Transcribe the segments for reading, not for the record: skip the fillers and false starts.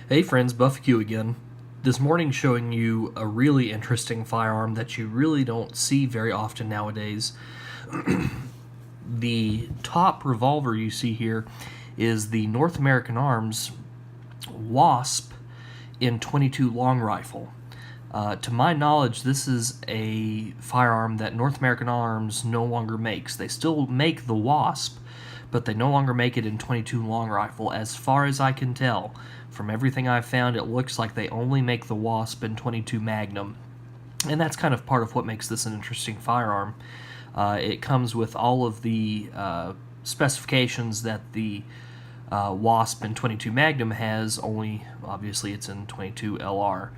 Hey friends, Buffaque again. This morning showing you a really interesting firearm that you really don't see very often nowadays. The top revolver you see here is the North American Arms Wasp in 22 long rifle. To my knowledge, this is a firearm that North American Arms no longer makes. They still make the Wasp, but they no longer make it in 22 long rifle. As far as I can tell, from everything I've found, it looks like they only make the Wasp in 22 Magnum. And that's kind of part of what makes this an interesting firearm. It comes with all of the specifications that the Wasp in 22 Magnum has, only obviously it's in 22lr.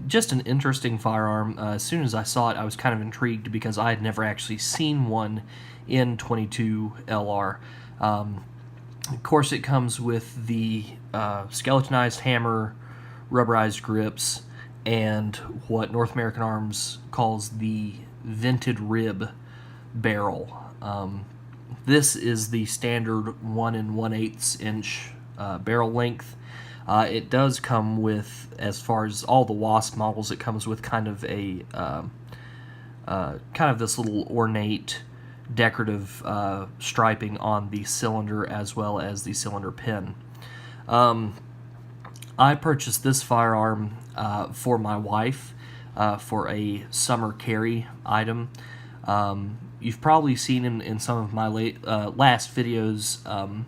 Just an interesting firearm. As soon as I saw it, I was kind of intrigued because I had never actually seen one in 22lr. Of course, it comes with the skeletonized hammer, rubberized grips, and what North American Arms calls the vented rib barrel. This is the standard 1 1/8 inch barrel length. It does come with, as far as all the Wasp models, it comes with kind of a this little ornate decorative striping on the cylinder as well as the cylinder pin. I purchased this firearm for my wife for a summer carry item. You've probably seen in some of my last videos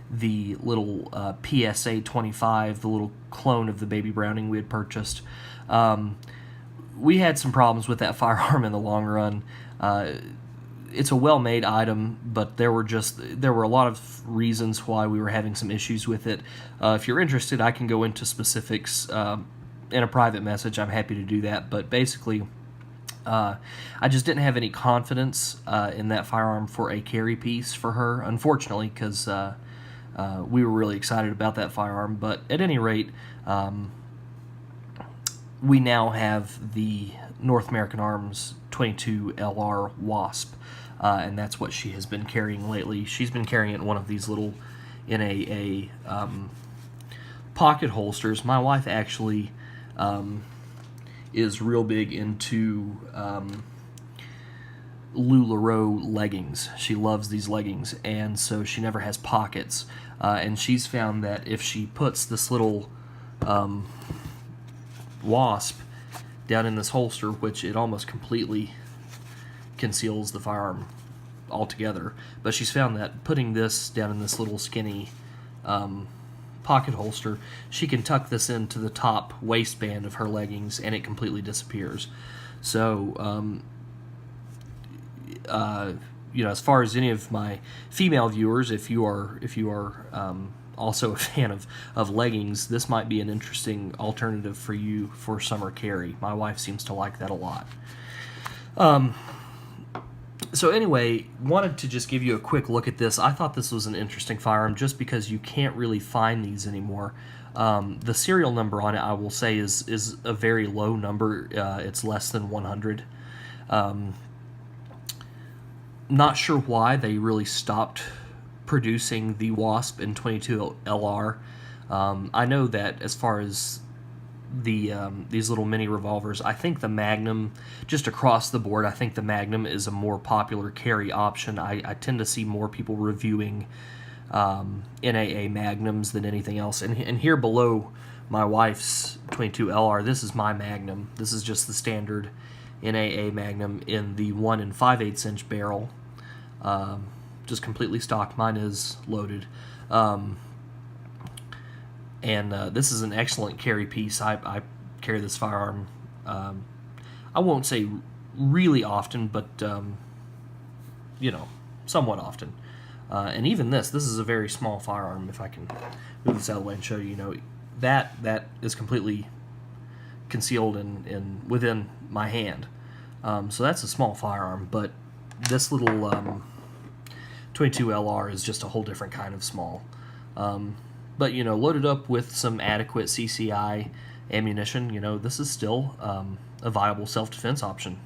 the little PSA 25, the little clone of the Baby Browning we had purchased. We had some problems with that firearm in the long run. It's a well-made item, but there were a lot of reasons why we were having some issues with it. If you're interested, I can go into specifics in a private message. I'm happy to do that, but basically I just didn't have any confidence in that firearm for a carry piece for her, unfortunately, because we were really excited about that firearm. But at any rate, we now have the North American Arms 22lr Wasp, and that's what she has been carrying lately. She's been carrying it in one of these little, in a pocket holsters. My wife actually is real big into LuLaRoe leggings. She loves these leggings, and so she never has pockets. And she's found that if she puts this little Wasp down in this holster, which it almost completely conceals the firearm altogether, but she's found that putting this down in this little skinny pocket holster, she can tuck this into the top waistband of her leggings and it completely disappears. So as far as any of my female viewers, if you are also a fan of leggings, this might be an interesting alternative for you for summer carry. My wife seems to like that a lot. So anyway, wanted to just give you a quick look at this. I thought this was an interesting firearm just because you can't really find these anymore. The serial number on it, I will say, is a very low number. It's less than 100. Not sure why they really stopped producing the Wasp in 22lr. I know that as far as these little mini revolvers, I think the Magnum, just across the board, I think the Magnum is a more popular carry option. I tend to see more people reviewing NAA Magnums than anything else. And here below my wife's 22lr, this is my Magnum. This is just the standard NAA Magnum in the 1 5/8 inch barrel. Just completely stock. Mine is loaded. And this is an excellent carry piece. I carry this firearm, I won't say really often, but somewhat often. And even this is a very small firearm. If I can move this out of the way and show you, that is completely concealed in within my hand. So that's a small firearm, but this little 22lr is just a whole different kind of small. But loaded up with some adequate CCI ammunition, this is still a viable self-defense option.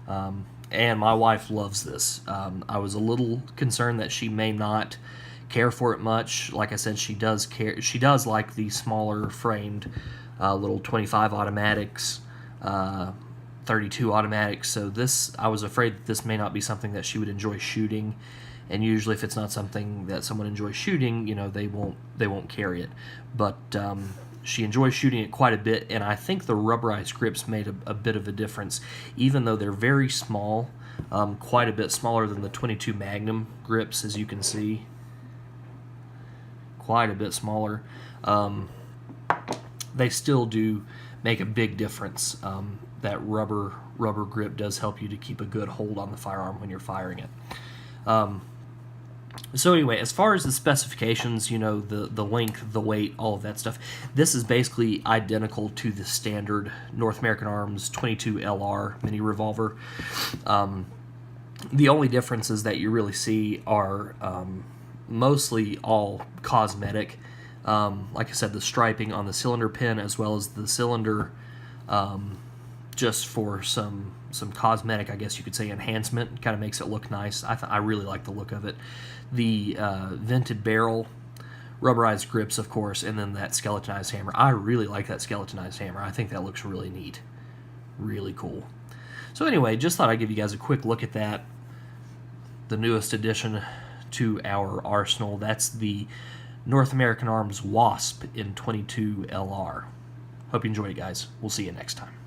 And my wife loves this. I was a little concerned that she may not care for it much. Like I said, she does care. She does like the smaller framed little 25 automatics, 32 automatics. So this, I was afraid that this may not be something that she would enjoy shooting. And usually, if it's not something that someone enjoys shooting, you know, they won't carry it. But she enjoys shooting it quite a bit, and I think the rubberized grips made a bit of a difference, even though they're very small, quite a bit smaller than the 22 Magnum grips, as you can see. Quite a bit smaller. They still do make a big difference. That rubber grip does help you to keep a good hold on the firearm when you're firing it. So anyway, as far as the specifications, you know, the length, the weight, all of that stuff, this is basically identical to the standard North American Arms 22lr mini revolver. The only differences that you really see are mostly all cosmetic. Like I said, the striping on the cylinder pin, as well as the cylinder, just for some cosmetic, I guess you could say, enhancement. Kind of makes it look nice. I really like the look of it. The vented barrel, rubberized grips, of course, and then that skeletonized hammer. I really like that skeletonized hammer. I think that looks really neat. Really cool. So anyway, just thought I'd give you guys a quick look at that. The newest addition to our arsenal. That's the North American Arms Wasp in 22lr. Hope you enjoyed it, guys. We'll see you next time.